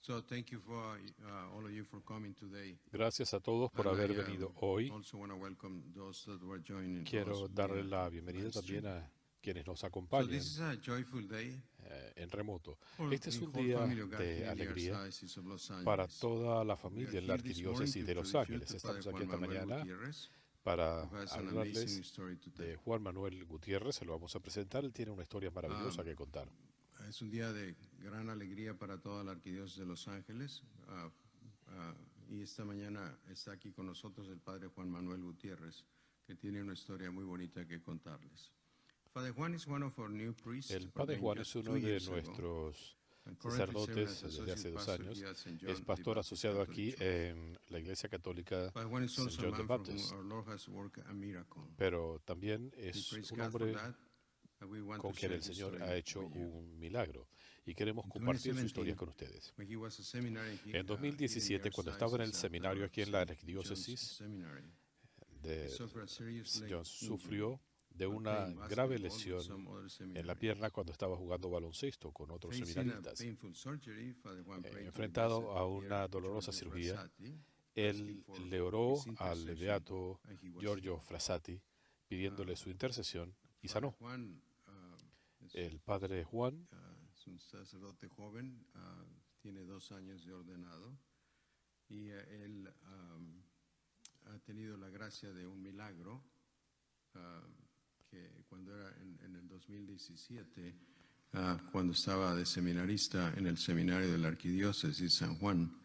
So thank you for all of you for coming today. Gracias a todos por And haber I venido hoy. also want to welcome those that were joining Quiero us darle via la bienvenida live stream. también a quienes nos So this acompañan is a joyful day en remoto. for Este es the un whole día family of God de here in the alegría Archdiocese of Los para Angeles. toda la We are familia en la here this morning Arquidiócesis to de Los introduce you Ángeles. to Father Estamos aquí Juan esta Manuel mañana Gutierrez, para who has an amazing hablarles story to tell. de Juan Manuel Gutiérrez. Se lo vamos a presentar. Él tiene una historia maravillosa que contar. Es un día de gran alegría para toda la Arquidiócesis de Los Ángeles. Y esta mañana está aquí con nosotros el Padre Juan Manuel Gutiérrez, que tiene una historia muy bonita que contarles. Father Juan is one of our new priests. El Padre ordained Juan just es uno 2 de years ago, nuestros and currently serving sacerdotes as desde hace associate 2 pastor años. here at St. John Es the pastor Baptist asociado Catholic aquí Church. en la Iglesia Católica Father Juan is St. also a John the man for whom Baptist, our Lord has worked a miracle. pero también We es praise un God for hombre that, and we want con to quien share el his Señor story ha hecho with you. un milagro y queremos In compartir su historia 2017, con ustedes. when he was a seminary En here in the 2017, cuando estaba en el Archdiocese at seminario aquí en la St. John's arquidiócesis Seminary, he de suffered a serious St. leg John, injury sufrió de while una playing grave basketball with lesión some other en la seminary. pierna cuando estaba jugando baloncesto con otros Facing a seminaristas. painful surgery, Father Juan prayed to the Enfrentado blessed a Pier una dolorosa Giorgio cirugía, Frassati, asking él for le oró his al intercession, beato and he was Giorgio healed. Frassati pidiéndole su intercesión y Father sanó. Juan es El padre Juan es un sacerdote joven, tiene 2 años de ordenado, y él ha tenido la gracia de un milagro que cuando era en el 2017, cuando estaba de seminarista en el seminario de la Arquidiócesis San Juan,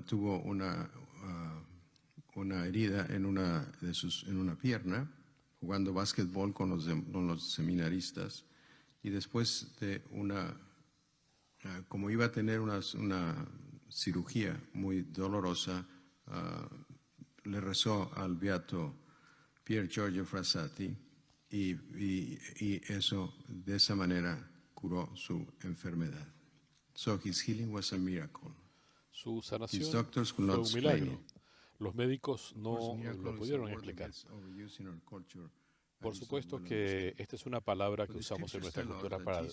tuvo una herida en una pierna jugando básquetbol con los seminaristas, y después de como iba a tener una cirugía muy dolorosa, le rezó al beato Pier Giorgio Frassati y eso de esa manera curó su enfermedad. So his healing was a miracle. Su His sanación doctors could fue not un explain milagro. it. Los médicos Of course, no miracle lo is a pudieron word that explicar. gets overused in our culture. Por supuesto que esta es una palabra que usamos en nuestra cultura para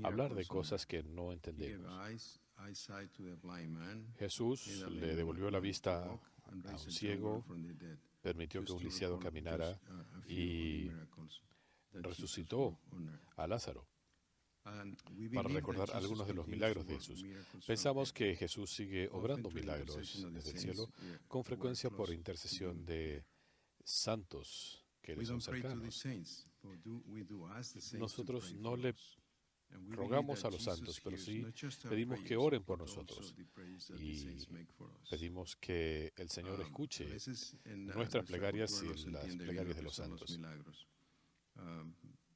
hablar de cosas que no entendemos. Jesús le devolvió la vista a un ciego, permitió que un lisiado caminara y resucitó a Lázaro. Para recordar algunos de los milagros de Jesús. Pensamos que Jesús sigue obrando milagros desde el cielo, con frecuencia por intercesión de santos que le son cercanos. Nosotros no le rogamos a los santos, pero sí pedimos que oren por nosotros y pedimos que el Señor escuche nuestras plegarias y las plegarias de los santos.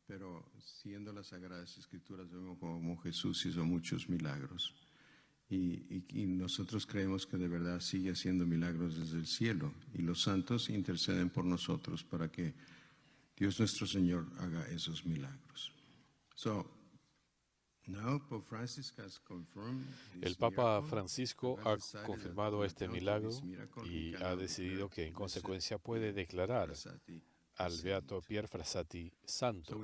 Pero siguiendo las Sagradas Escrituras vemos como Jesús hizo muchos milagros y nosotros creemos que de verdad sigue haciendo milagros desde el cielo, y los santos interceden por nosotros para que Dios nuestro Señor haga esos milagros. El Papa Francisco ha confirmado este milagro y ha decidido que en consecuencia puede declarar al beato Pier Frassati santo.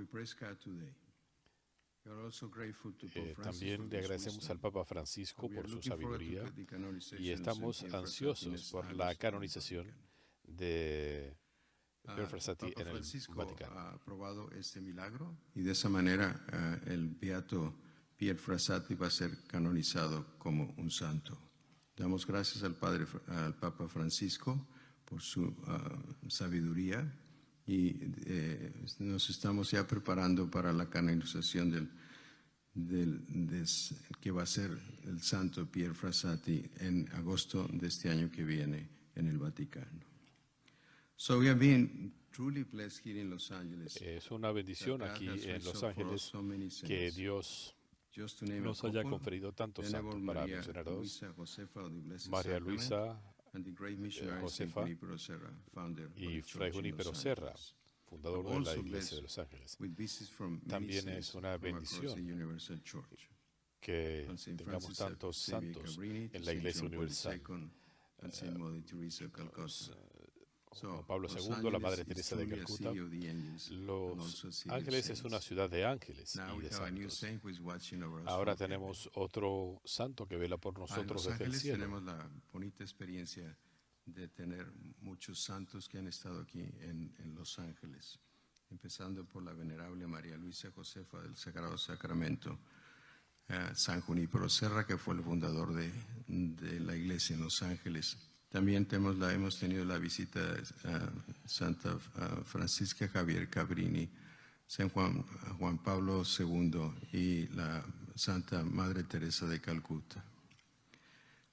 También le agradecemos al Papa Francisco por su sabiduría y estamos ansiosos por la canonización de Pier Frassati en el Vaticano. Ha aprobado este milagro y de esa manera el beato Pier Frassati va a ser canonizado como un santo. Damos gracias al Papa Francisco por su sabiduría y nos estamos ya preparando para la canonización que va a ser el santo Pier Frassati en agosto de este año que viene en el Vaticano. So we have been truly blessed here in Los Angeles. Es una bendición aquí en Los Ángeles que Dios nos haya conferido tantos santos. Para mencionar dos: María Luisa Josefa y Fray Junípero Serra, fundador de la Iglesia de Los Ángeles. También es una bendición que tengamos tantos santos en la Iglesia Universal. Juan Pablo II, la Madre Teresa de Calcuta. Los Ángeles es una ciudad de ángeles y de santos. Ahora tenemos otro santo que vela por nosotros desde el cielo. Tenemos la bonita experiencia de tener muchos santos que han estado aquí en Los Ángeles, empezando por la venerable María Luisa Josefa del Sagrado Sacramento, San Junípero Serra, que fue el fundador de la iglesia en Los Ángeles. También hemos tenido la visita de Santa Francisca Javier Cabrini, San Juan Pablo II y la Santa Madre Teresa de Calcuta.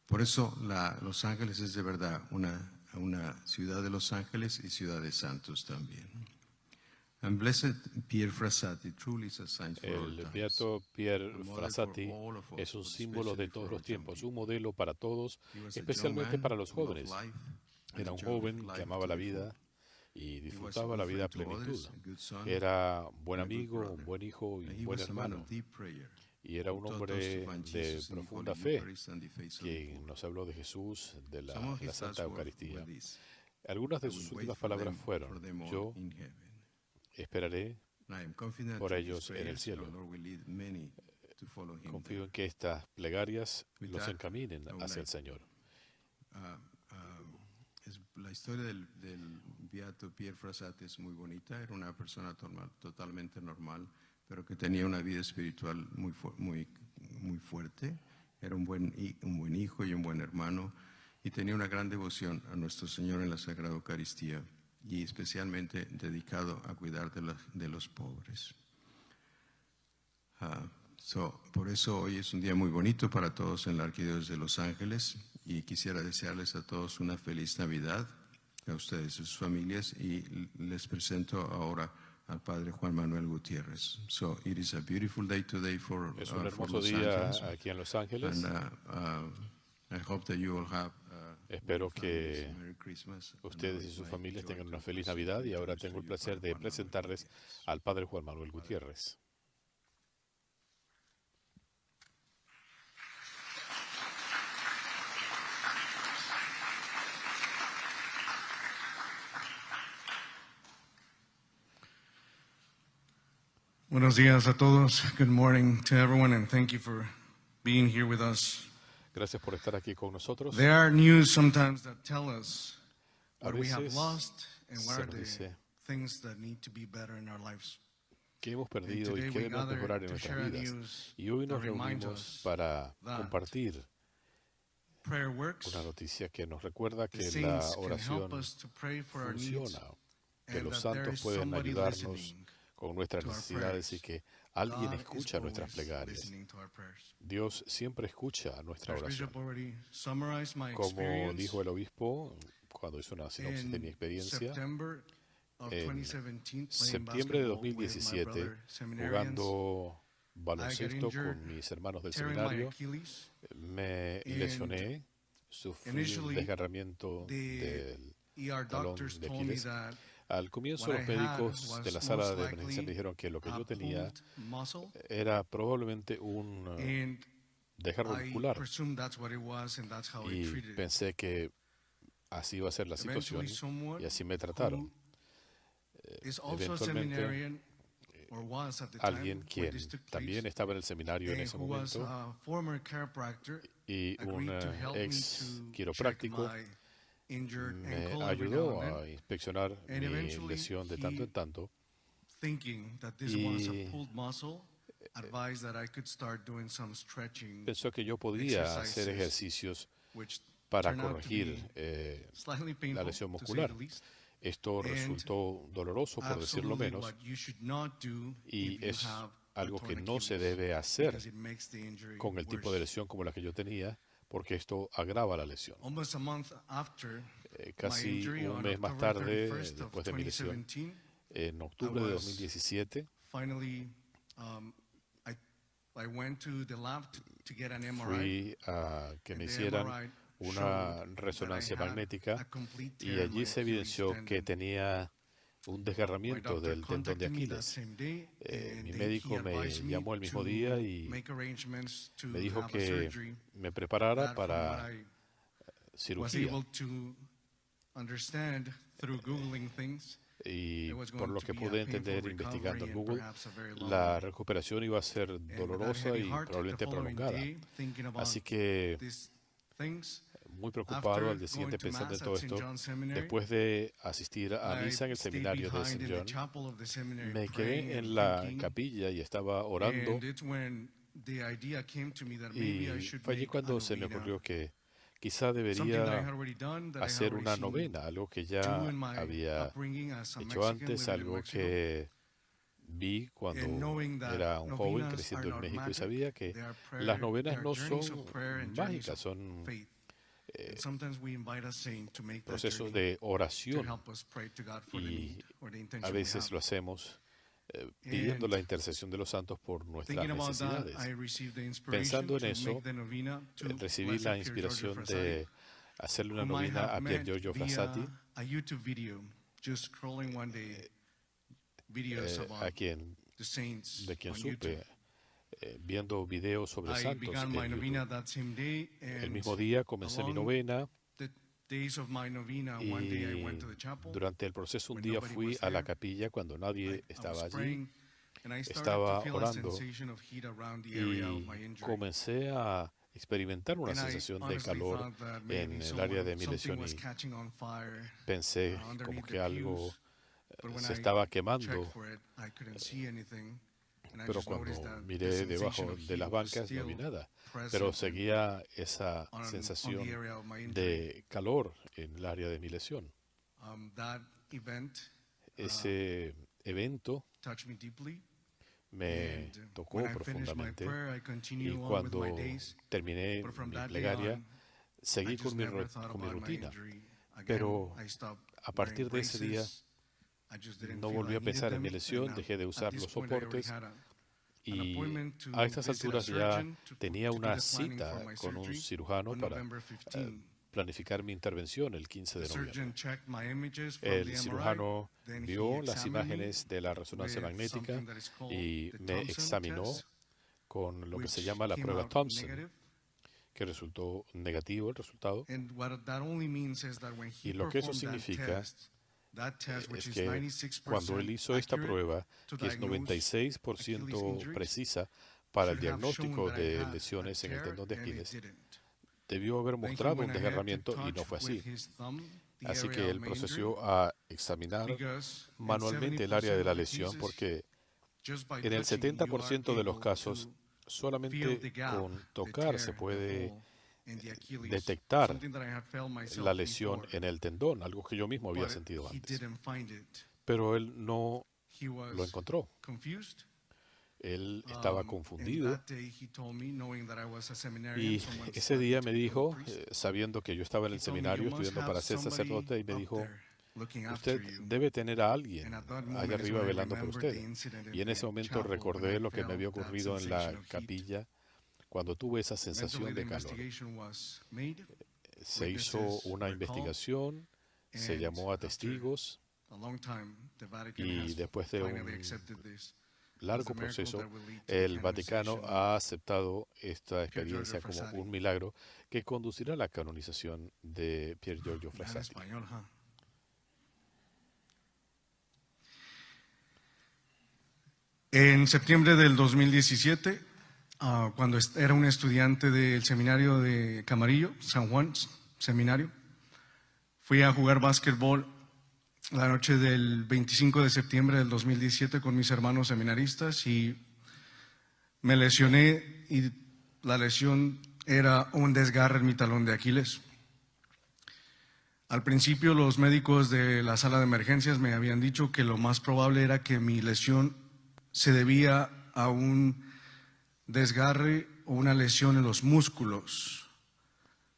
Por eso Los Ángeles es de verdad una ciudad de los ángeles y ciudad de santos también. And blessed Pierre Frassati truly is a sign for all El times. beato Pierre Frassati es un símbolo de todos los tiempos, un modelo para todos, especialmente para los jóvenes. Era un joven que amaba la vida y disfrutaba la vida a plenitud. Era buen amigo, un buen hijo y un buen hermano. Y era un hombre de profunda fe, quien nos habló de Jesús, de la Santa Eucaristía. Algunas de sus últimas palabras fueron: yo esperaré por ellos en el cielo. Confío en que estas plegarias los encaminen hacia el Señor. La historia del beato Pierre Frassati es muy bonita. Era una persona totalmente normal, pero que tenía una vida espiritual muy fuerte. Era un buen hijo y un buen hermano, y tenía una gran devoción a nuestro Señor en la Sagrada Eucaristía, y especialmente dedicado a cuidar de los pobres. Por eso hoy es un día muy bonito para todos en la Arquidiócesis de Los Ángeles, y quisiera desearles a todos una feliz Navidad, a ustedes y sus familias, y les presento ahora al Padre Juan Manuel Gutiérrez. So it is a beautiful day today for Es un hermoso Los día Ángeles. aquí en Los Ángeles. And I hope that you will have Espero que Merry Christmas. ustedes y sus familias tengan una feliz Navidad, y ahora tengo el placer de presentarles al Padre Juan Manuel Gutiérrez. Buenos días a todos. Good morning to everyone, and thank you for being here with us. Gracias por estar aquí con nosotros. There are news sometimes that tell us what A we have veces lost and what se are nos the dice things that need to be better in our lives. que hemos perdido y today que we debemos gather mejorar en to nuestras share a vidas. news Y hoy nos that reminds reunimos us para that compartir Prayer works. una noticia que nos recuerda The que la saints can help oración us to pray for our needs, funciona, que and los that there santos is pueden somebody ayudarnos listening con nuestras to our necesidades y prayers. que alguien God escucha is nuestras always plegarias. listening to our prayers. Dios siempre escucha nuestra oración. Archbishop already summarized my Como experience. dijo el obispo cuando hizo una sinopsis de mi experiencia, September of en 2017, playing septiembre de basketball with my 2017, brother seminarians, jugando I baloncesto got injured, con mis hermanos del tearing my seminario, Achilles. me lesioné, sufrí un Initially, desgarramiento the del ER talón doctors de told me Aquiles. that Al comienzo what los I had médicos was de la sala most de emergencia likely dijeron que lo que a yo tenía pulled muscle, era probablemente un and desgarro I muscular, presumed that's what it was, and that's how they y treated it. pensé que así iba a ser la situación Eventually, someone y así me trataron. who is also a Eventualmente, seminarian, or was at the time alguien when quien this took place, también estaba en el seminario en and ese who was momento a former chiropractor, y un agreed to help me ex to check quiropráctico my injured me ankle every now ayudó and a then, inspeccionar and mi eventually lesión de tanto en tanto, thinking that this was y a pulled muscle, advised that I could start doing some stretching, pensó que yo podía hacer exercises, ejercicios which para turned out to corregir be slightly la painful, lesión to say muscular. the least. Esto And resultó doloroso, por decirlo absolutely menos, what you should not do y if you es have algo a que torn no se Achilles, debe hacer because it makes the injury con el tipo de worse. lesión como la que yo tenía, porque esto agrava la lesión. Almost a month after my Casi injury, un on mes más October tarde, 31st of después de mi lesión, 2017, en octubre de was 2017, finally, I went to the lab to get an MRI. fui a que me and the hicieran MRI una showed resonancia that I had magnética, a complete y tear in allí my se Achilles evidenció que tendon. tenía un My desgarramiento doctor del tendón de contacted me that Aquiles. same day, and Mi he médico me advised me llamó el mismo to día y make arrangements to me dijo have a que surgery. me preparara That, from what para I was cirugía. able to understand, Y por lo que pude entender investigando en Google, la recuperación iba a ser dolorosa y probablemente prolongada. Así que, muy preocupado al día siguiente pensando en todo esto, después de asistir a misa en el seminario de St. John, me quedé en la capilla y estaba orando. Y fue allí cuando se me ocurrió que quizá debería hacer una novena, algo que ya había hecho antes, algo que vi cuando era un joven creciendo en México y sabía que las novenas no son mágicas, son procesos de oración y a veces lo hacemos pidiendo la intercesión de los santos por nuestras necesidades. Pensando en eso, recibí la inspiración de hacerle una novena a Pier Giorgio Frassati, de quien supe viendo videos sobre santos en YouTube. El mismo día comencé mi novena y durante el proceso un día fui a la capilla cuando nadie estaba allí. Estaba orando y comencé a experimentar una sensación de calor en el área de mi lesión y pensé como que algo se estaba quemando. Pero cuando miré debajo de las bancas no vi nada, pero seguía esa sensación de calor en el área de mi lesión. Ese evento me tocó profundamente y cuando terminé mi plegaria seguí con mi rutina, pero a partir de ese día no volví a pensar en mi lesión, dejé de usar los soportes y a estas alturas ya tenía una cita con un cirujano para planificar mi intervención el 15 de noviembre. El cirujano vio las imágenes de la resonancia magnética y me examinó con lo que se llama la prueba Thompson, que resultó negativo el resultado. Y lo que eso significa es que cuando él hizo esta prueba, que es 96% precisa para el diagnóstico de lesiones en el tendón de Aquiles, debió haber mostrado un desgarramiento y no fue así. Así que él procedió a examinar manualmente el área de la lesión porque en el 70% de los casos solamente con tocar se puede detectar la lesión en el tendón, algo que yo mismo había sentido antes. Pero él no lo encontró. Él estaba confundido y ese día me dijo, sabiendo que yo estaba en el seminario estudiando para ser sacerdote, y me dijo, usted debe tener a alguien allá arriba velando por usted. Y en ese momento recordé lo que me había ocurrido en la capilla cuando tuve esa sensación de calor. Se hizo una investigación, se llamó a testigos y después de un largo proceso, el Vaticano ha aceptado esta experiencia como un milagro que conducirá a la canonización de Pier Giorgio Frassati. En septiembre del 2017, cuando era un estudiante del seminario de Camarillo, San Juan Seminario, fui a jugar básquetbol la noche del 25 de septiembre del 2017 con mis hermanos seminaristas y me lesioné y la lesión era un desgarre en mi talón de Aquiles. Al principio los médicos de la sala de emergencias me habían dicho que lo más probable era que mi lesión se debía a un desgarre o una lesión en los músculos,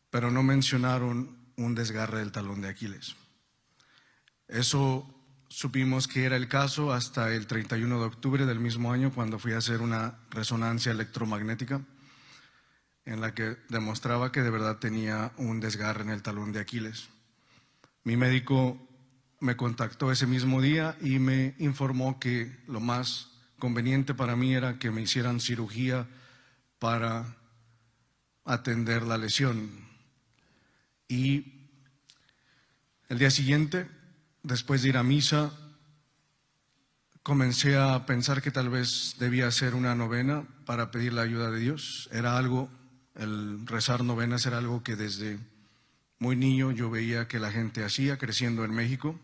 pero no mencionaron un desgarre del talón de Aquiles. Eso supimos que era el caso hasta el 31 de octubre del mismo año, cuando fui a hacer una resonancia electromagnética en la que demostraba que de verdad tenía un desgarre en el talón de Aquiles. Mi médico me contactó ese mismo día y me informó que lo más conveniente para mí era que me hicieran cirugía para atender la lesión. Y el día siguiente después de ir a misa, comencé a pensar que tal vez debía hacer una novena para pedir la ayuda de Dios. El rezar novenas era algo que desde muy niño yo veía que la gente hacía, creciendo en México,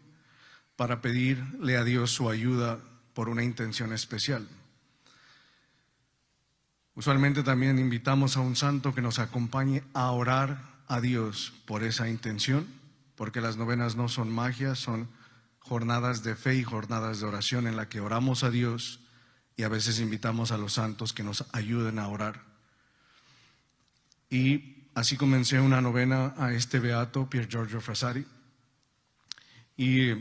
para pedirle a Dios su ayuda por una intención especial. Usualmente también invitamos a un santo que nos acompañe a orar a Dios por esa intención, porque las novenas no son magia, son jornadas de fe y jornadas de oración en la que oramos a Dios y a veces invitamos a los santos que nos ayuden a orar. Y así comencé una novena a este beato, Pier Giorgio Frassati. Y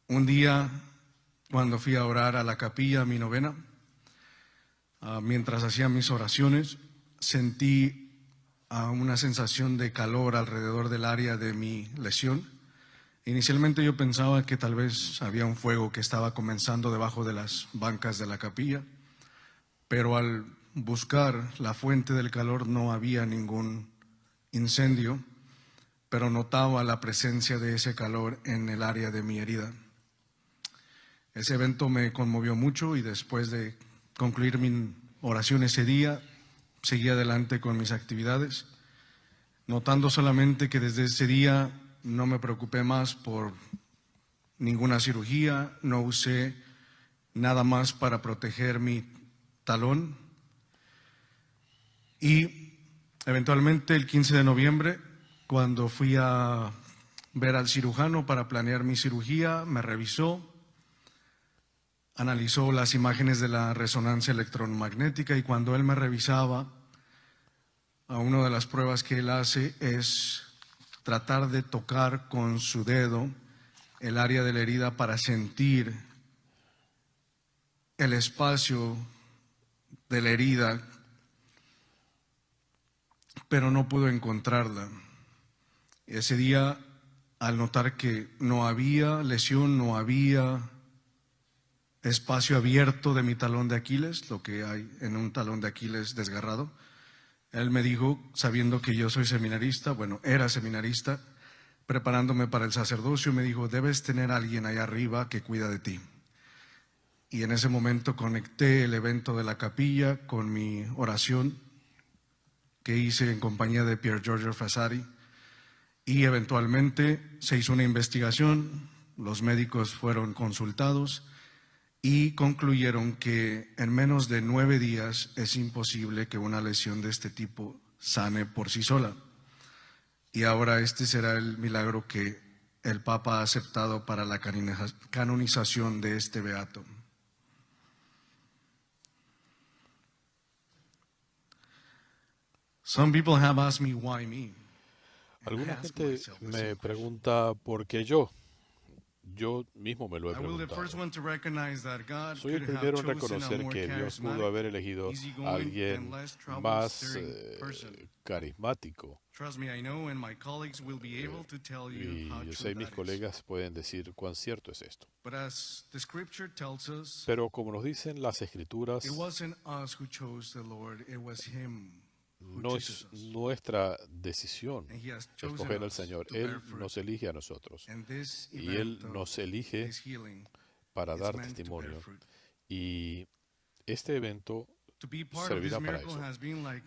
un día, cuando fui a orar a la capilla, a mi novena, mientras hacía mis oraciones, sentí una sensación de calor alrededor del área de mi lesión. Inicialmente yo pensaba que tal vez había un fuego que estaba comenzando debajo de las bancas de la capilla, pero al buscar la fuente del calor no había ningún incendio, pero notaba la presencia de ese calor en el área de mi herida. Ese evento me conmovió mucho y después de concluir mi oración ese día, seguí adelante con mis actividades, notando solamente que desde ese día no me preocupé más por ninguna cirugía, no usé nada más para proteger mi talón. Y eventualmente el 15 de noviembre, cuando fui a ver al cirujano para planear mi cirugía, me revisó, analizó las imágenes de la resonancia electromagnética y cuando él me revisaba, una de las pruebas que él hace es tratar de tocar con su dedo el área de la herida para sentir el espacio de la herida, pero no pudo encontrarla. Ese día, al notar que no había lesión, no había espacio abierto de mi talón de Aquiles, lo que hay en un talón de Aquiles desgarrado, él me dijo, sabiendo que yo soy seminarista, era seminarista, preparándome para el sacerdocio, me dijo, debes tener a alguien allá arriba que cuida de ti. Y en ese momento conecté el evento de la capilla con mi oración que hice en compañía de Pier Giorgio Frassati y eventualmente se hizo una investigación, los médicos fueron consultados y concluyeron que en menos de 9 días es imposible que una lesión de este tipo sane por sí sola. Y ahora este será el milagro que el Papa ha aceptado para la canonización de este beato. Some people have asked me why me. Alguna gente me pregunta por qué yo. Yo mismo me lo he preguntado. Soy el primero en reconocer que Dios pudo haber elegido a alguien más carismático. Y yo sé, mis colegas pueden decir cuán cierto es esto. Pero como nos dicen las Escrituras, no es nuestra decisión escoger al Señor. Él nos elige a nosotros. Y Él nos elige para dar testimonio. Y este evento servirá para eso.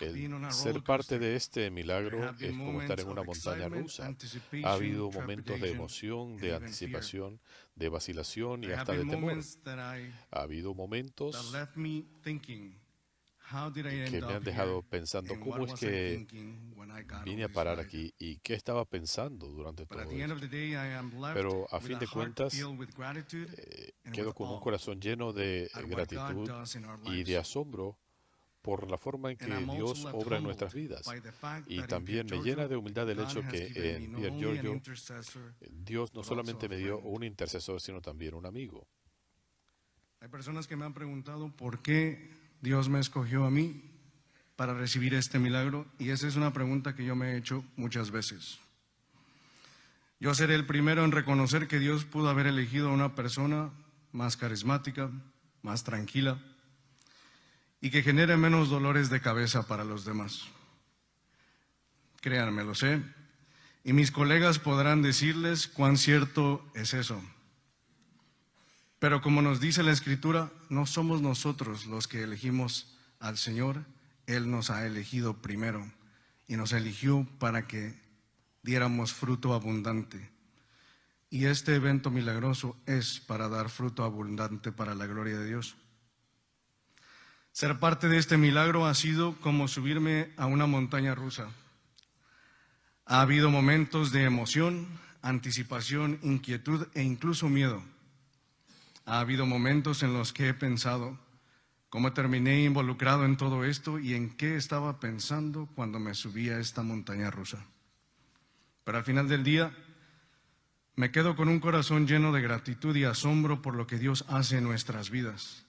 El ser parte de este milagro es como estar en una montaña rusa. Ha habido momentos de emoción, de anticipación, de vacilación y hasta de temor. Ha habido momentos que me han dejado pensando cómo es que vine a parar aquí y qué estaba pensando durante todo esto. Pero a fin de cuentas, quedo con un corazón lleno de gratitud y de asombro por la forma en que Dios obra en nuestras vidas. Y también me llena de humildad el hecho que en Pier Giorgio Dios no solamente me dio un intercesor, sino también un amigo. Hay personas que me han preguntado por qué Dios me escogió a mí para recibir este milagro, y esa es una pregunta que yo me he hecho muchas veces. Yo seré el primero en reconocer que Dios pudo haber elegido a una persona más carismática, más tranquila, y que genere menos dolores de cabeza para los demás. Créanme, lo sé, Y mis colegas podrán decirles cuán cierto es eso. Pero como nos dice la Escritura, no somos nosotros los que elegimos al Señor, Él nos ha elegido primero y nos eligió para que diéramos fruto abundante. Y este evento milagroso es para dar fruto abundante para la gloria de Dios. Ser parte de este milagro ha sido como subirme a una montaña rusa. Ha habido momentos de emoción, anticipación, inquietud e incluso miedo. Ha habido momentos en los que he pensado cómo terminé involucrado en todo esto y en qué estaba pensando cuando me subí a esta montaña rusa. Pero al final del día me quedo con un corazón lleno de gratitud y asombro por lo que Dios hace en nuestras vidas.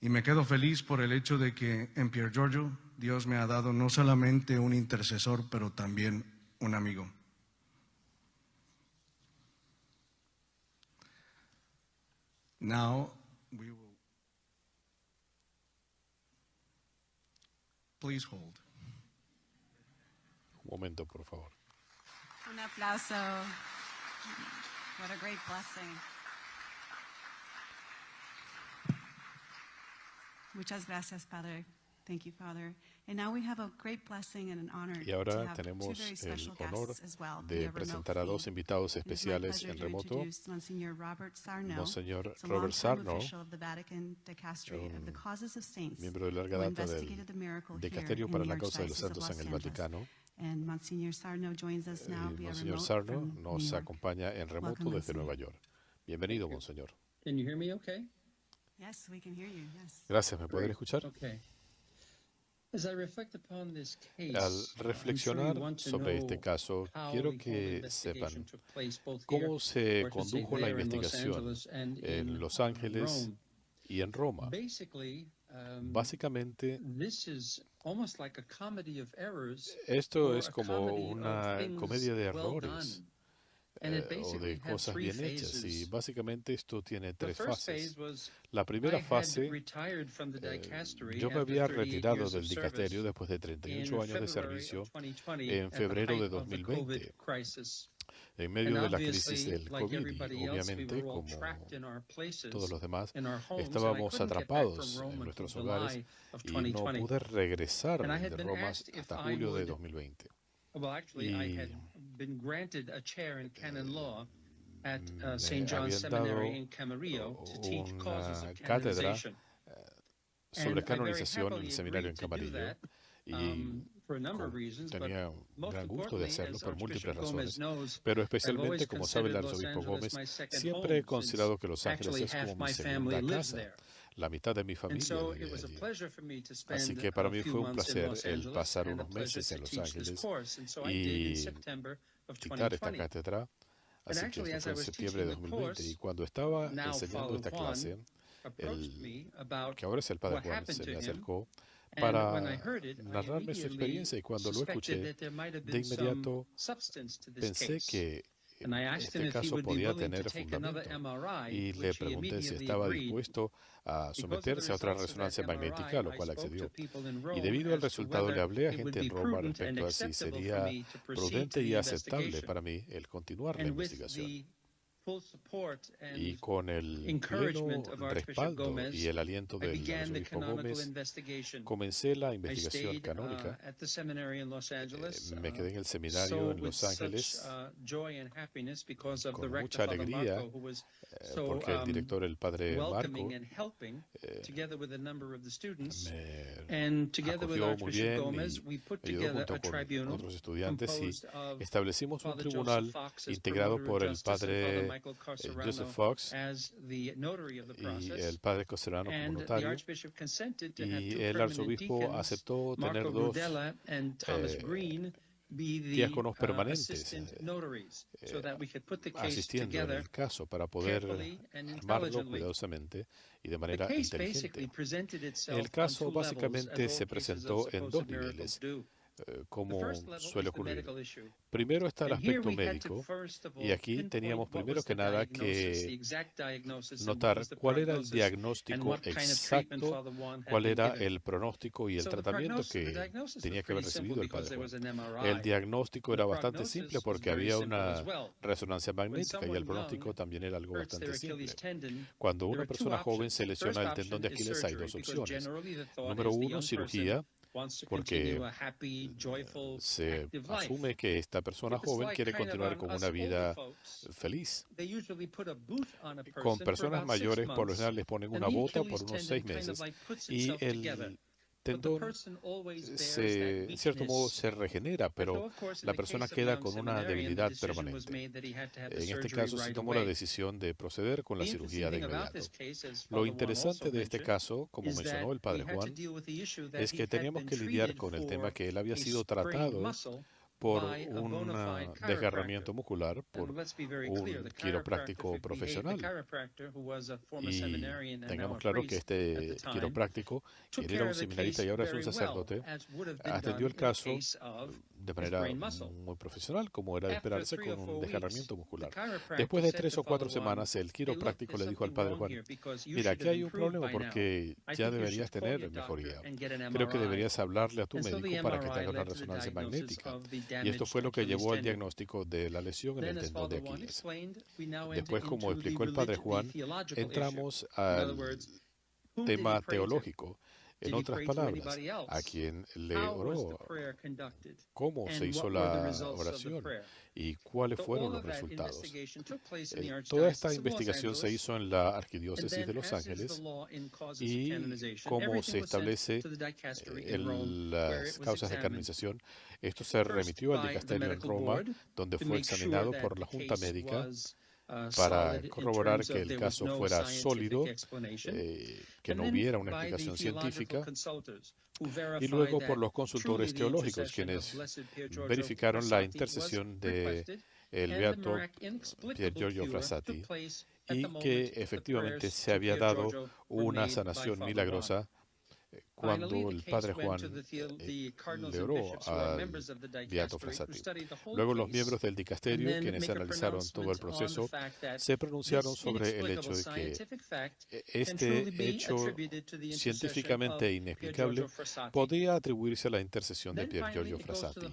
Y me quedo feliz por el hecho de que en Pier Giorgio Dios me ha dado no solamente un intercesor, pero también un amigo. Now we will please hold. Un momento, por favor. Un aplauso. What a great blessing. Muchas gracias, Padre. Thank you, Father. And now we have a great blessing and an honor Y ahora to have tenemos two very el special honor guests as well de via remote presentar a dos feed. invitados It is my especiales pleasure en to remoto. introduce Monsignor Robert Sarno, Monseñor a Robert longtime Sarno, official of the Vatican Dicastery of the Causes of Saints, miembro de larga who data del investigated the miracle here Dicasterio in para the la causa de los Archdiocese of santos Los en el Angeles. Vaticano. And Monsignor Sarno joins us now via Monseñor remote Sarno from New nos York. acompaña en remoto Welcome, desde Monsignor. Nueva York. Bienvenido, Monseñor. Can you hear me okay? Yes, we can hear you. Yes. Gracias, ¿me pueden escuchar? Okay. As I reflect upon this case, Al I'm sure reflexionar you want to sobre know este caso, how quiero the whole que investigation sepan took place both here, cómo se or to say condujo la there in Los investigación Angeles and en in Los Ángeles Rome. y en Roma. Basically, Básicamente, this is almost like a comedy of errors esto or es a como comedy of una things comedia de well errores done. And it o basically de had cosas three bien hechas. Y phases. básicamente esto tiene The tres first fases. phase was La primera I had fase, retired from the dicastery yo me after había 38 retirado years del of dicasterio service después de in 38 años de February of servicio 2020 en at the febrero de height of the 2020, COVID crisis. en medio And de la crisis obviously, del like COVID. Y everybody else, we obviamente, were all como trapped in our places, todos los demás, in our homes, and I estábamos couldn't get back atrapados from en Rome until nuestros hogares July of y no 2020. pude regresar And I had de been Roma asked if hasta I julio de would, 2020. well, actually, I had Y been granted a chair in canon law at me St. John's habían dado Seminary in Camarillo to teach causes una of cátedra canonization. sobre And I very canonización en happily el seminario en agreed to do Camarillo that, y for a number of reasons, but tenía un most gran gusto de importantly, hacerlo as por múltiples Archbishop Gomez razones, knows, pero I've especialmente, always como sabe el considered Los arzobispo Angeles Gómez, my second siempre he home, considerado since que Los Ángeles actually es half como mi my family segunda lives casa. there. La mitad de mi And familia so vive it was a allí. pleasure for me to Así spend que para a mí few fue un months in placer Los el Angeles pasar and a unos pleasure meses to en Los teach this Ángeles course. And so I did in y September of dictar esta 2020. cátedra. And Así que actually, esto as fue I en was septiembre de teaching the 2020. Y course, cuando estaba now enseñando Father esta Juan clase, approached me about que ahora es el Padre what Juan, happened se to me him. acercó And when para I heard it, I narrarme su immediately experiencia, y cuando lo suspected escuché, that there might have de been some inmediato substance to this pensé case. que And I asked him este if he caso would be podía willing to tener take another fundamento, MRI, y le which he pregunté si immediately estaba agreed. dispuesto a Because of the someterse a otra results of that resonancia magnética, a lo MRI, I cual spoke to accedió. people in Y Rome debido al as to resultado le whether hablé a it would gente be en Roma prudent and respecto a si acceptable for sería me to proceed to prudente the y aceptable investigation. para mí el continuar la And with investigación. the full support Y and con el pleno encouragement of Archbishop respaldo Gomez, y el aliento I del began the arzobispo canonical Gómez, investigation. comencé la I investigación stayed canónica. at the seminary in Los Angeles, Me quedé en el seminario so en with Los Ángeles such joy and happiness because of the con rector, mucha Father alegría, Marco, who was so porque el director, el Padre Marco, welcoming and helping, together with a number of the students, me and together with acogió muy Archbishop bien Gomez, y we put me ayudó together junto a con tribunal otros estudiantes y composed of establecimos un Father tribunal Joseph Fox as integrado promoter por of el justice and Father Padre Michael Carcerano Joseph Fox as the notary of the y process. el Padre Coserano como And the notario, Archbishop consented to have y two el permanent arzobispo deacons, aceptó tener Marco dos Rudella and Thomas Green, be the diáconos permanentes assistant notaries, so that we could put the case asistiendo en together el caso para poder carefully and armarlo intelligently. cuidadosamente y de The manera case basically inteligente. presented itself El caso on two levels, básicamente as se all cases presentó of en dos supposed miracles niveles. do. como suele ocurrir. Primero está el aspecto médico, y aquí teníamos primero que nada que notar cuál era el diagnóstico exacto, cuál era el pronóstico y el tratamiento que tenía que haber recibido el padre Juan. El diagnóstico era bastante simple porque había una resonancia magnética y el pronóstico también era algo bastante simple. Cuando una persona joven se lesiona el tendón de Aquiles hay dos opciones. Número uno, cirugía, porque se asume que esta persona joven quiere continuar con una vida feliz. Con personas mayores, por lo general, les ponen una bota por unos 6 meses y el tendón, en cierto modo, se regenera, pero la persona queda con una debilidad permanente. En este caso, se tomó la decisión de proceder con la cirugía de inmediato. Lo interesante de este caso, como mencionó el padre Juan, es que teníamos que lidiar con el tema que él había sido tratado por un desgarramiento muscular por un quiropráctico profesional. Y tengamos claro que este quiropráctico, que él era un seminarista y ahora es un sacerdote, atendió el caso de manera muy profesional, como era de esperarse con un desgarramiento muscular. Después de 3 o 4 semanas, el quiropráctico le dijo al padre Juan: mira, aquí hay un problema porque ya deberías tener mejoría. Creo que deberías hablarle a tu médico para que te haga una resonancia magnética. Y esto fue lo que llevó al diagnóstico de la lesión en el tendón de Aquiles. Después, como explicó el padre Juan, entramos al tema teológico. En otras palabras, a quien le oró, cómo se hizo la oración y cuáles fueron los resultados. Toda esta investigación se hizo en la Arquidiócesis de Los Ángeles y cómo se establece las causas de canonización. Esto se remitió al dicasterio en Roma, donde fue examinado por la Junta Médica para corroborar que el caso fuera sólido, que no hubiera una explicación científica, y luego por los consultores teológicos, quienes verificaron la intercesión de el beato Pier Giorgio Frassati y que efectivamente se había dado una sanación milagrosa cuando el padre Juan le oró al beato Frassati. Luego los miembros del dicasterio, quienes analizaron todo el proceso, se pronunciaron sobre el hecho de que este hecho científicamente inexplicable podía atribuirse a la intercesión de Pier Giorgio Frassati.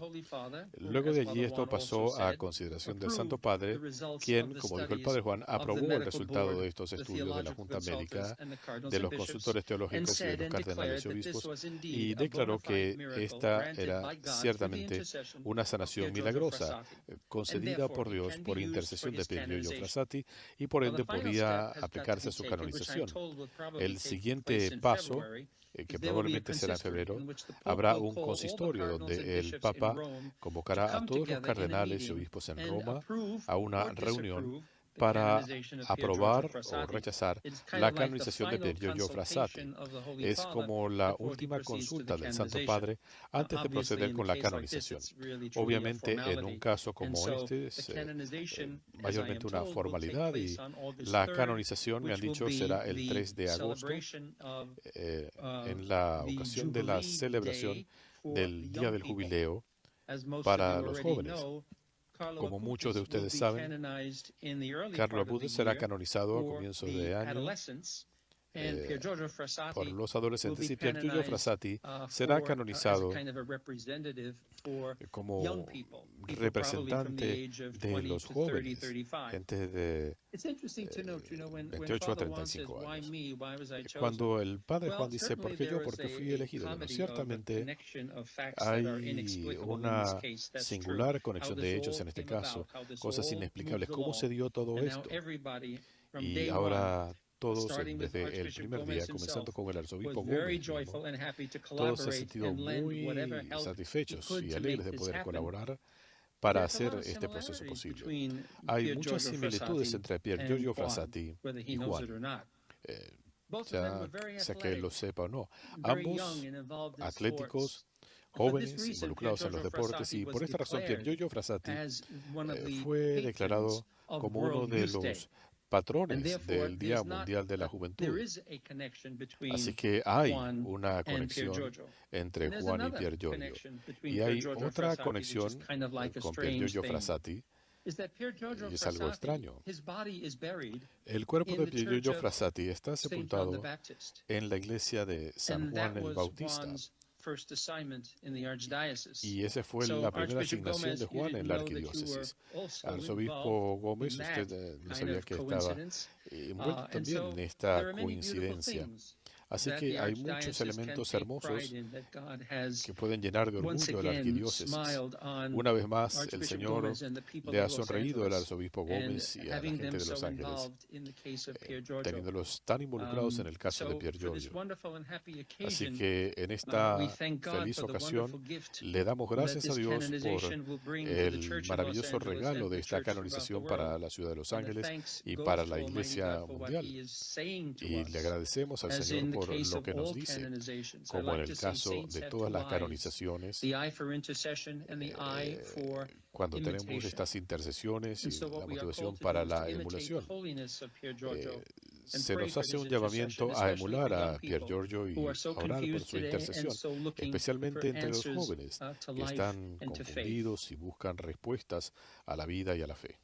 Luego de allí esto pasó a consideración del Santo Padre, quien, como dijo el padre Juan, aprobó el resultado de estos estudios de la Junta Médica, de los consultores teológicos y de los cardenales y obispos, y declaró que esta era ciertamente una sanación milagrosa concedida por Dios por intercesión de Pier Giorgio Frassati y por ende podía aplicarse a su canonización. El siguiente paso, que probablemente será en febrero, habrá un consistorio donde el Papa convocará a todos los cardenales y obispos en Roma a una reunión para aprobar o rechazar la canonización de Pier Giorgio Frassati. Es como la última consulta del Santo Padre antes de proceder con la canonización. Obviamente, en un caso como este, es mayormente una formalidad y la canonización, me han dicho, será el 3 de agosto, en la ocasión de la celebración del Día del Jubileo para los jóvenes. Como muchos de ustedes saben, Carlo Acutis será canonizado a comienzos de año por los adolescentes y Pier Giorgio Frassati será canonizado como representante de los jóvenes, gente de 28 a 35 años. Cuando el padre Juan dice, ¿por qué yo? Porque fui elegido. Bueno, ciertamente hay una singular conexión de hechos en este caso, cosas inexplicables. ¿Cómo se dio todo esto? Y ahora todos, desde el primer día, comenzando con el arzobispo Gómez, todos se han sentido muy satisfechos y alegres de poder colaborar para hacer este proceso posible. Hay muchas similitudes entre Pier Giorgio Frassati y Juan, sea que él lo sepa o no. Ambos atléticos, jóvenes, involucrados en los deportes, y por esta razón Pier Giorgio Frassati fue declarado como uno de los patrones del Día Mundial de la Juventud. Así que hay una conexión entre Juan y Pier Giorgio. Y hay otra conexión con Pier Giorgio Frassati, y es algo extraño. El cuerpo de Pier Giorgio Frassati está sepultado en la iglesia de San Juan el Bautista. Y esa fue la primera asignación de Juan en la arquidiócesis. Arzobispo Gómez, usted no sabía que estaba envuelto también en esta coincidencia. Así que hay muchos elementos hermosos que pueden llenar de orgullo a la arquidiócesis. Una vez más, el Señor le ha sonreído al arzobispo Gómez y a la gente de Los Ángeles, teniéndolos tan involucrados en el caso de Pier Giorgio. Así que en esta feliz ocasión le damos gracias a Dios por el maravilloso regalo de esta canonización para la ciudad de Los Ángeles y para la Iglesia Mundial. Y le agradecemos al Señor por lo que nos dice, como en el caso de todas las canonizaciones, cuando tenemos estas intercesiones y la motivación para la emulación. Se nos hace un llamamiento a emular a Pier Giorgio y a orar por su intercesión, especialmente entre los jóvenes que están confundidos y buscan respuestas a la vida y a la fe.